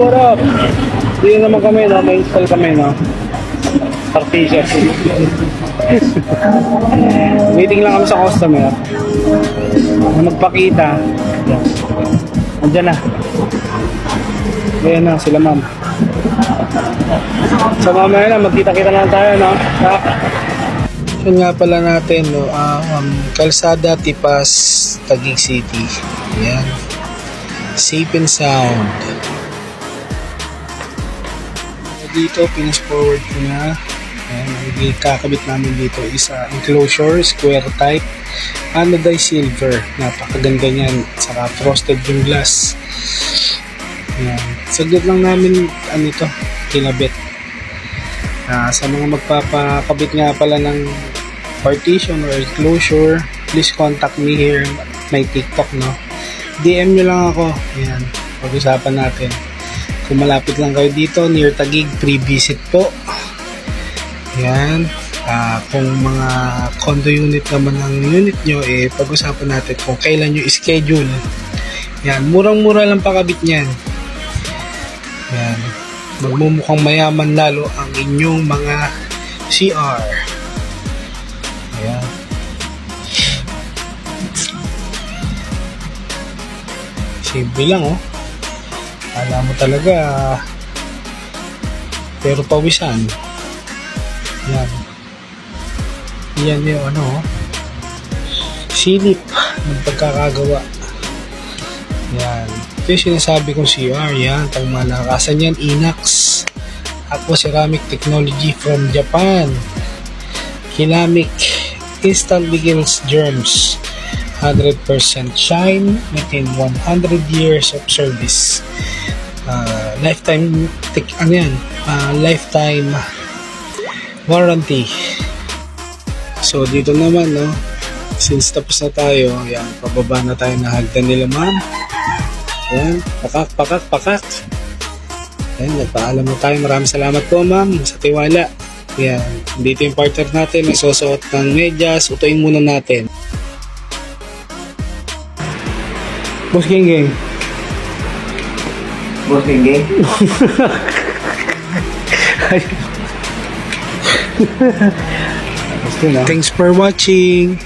What up? Dito naman kami, no? May install kami, no? Partition. Waiting lang kami sa customer na magpakita. Yan. Andiyan na. Ayan na, sila ma'am. So mamaya na, magkita-kita lang tayo, no? Yun nga pala natin, no? Kalsada, Tipas, Taguig City. Ayan. Safe and sound. Dito, pinas-forward ko na. Ayan, ang kakabit namin dito is enclosure, square type, anodized silver. Napakaganda niyan. Saka frosted yung glass. Ayan. Saglit lang namin, kinabit. Sa mga magpapakabit nga pala ng partition or enclosure, please contact me here. May TikTok, no? DM nyo lang ako. Ayan, pag-usapan natin. Kung malapit lang kayo dito, near Taguig, free visit po. Yan. Kung mga condo unit naman ang unit nyo, pag-usapan natin kung kailan nyo schedule. Yan. Murang-mura lang pakabit nyan. Yan. Magmumukhang mayaman lalo ang inyong mga CR. Ayan. Simple lang, oh. Alam mo talaga, pero pawisan. Yan. Yan yung silip ng pagkakagawa. Yan. Ito yung sinasabi kong CR. Yan. Pang malakasan yan, Inox. Aqua Ceramic Technology from Japan. Ceramic instantly kills germs. 100% shine within 100 years of service. Lifetime lifetime warranty. So dito naman, no, since tapos na tayo, yan, pababa na tayo na hagdan nila, ma'am. Yan, pakak. Yan, nagpaalam na tayo. Maraming salamat po, ma'am, sa tiwala. Yan, dito yung partner natin, nagsusuot ng medyas. Utuin muna natin. Boss Geng. Boss Geng. Thanks for watching.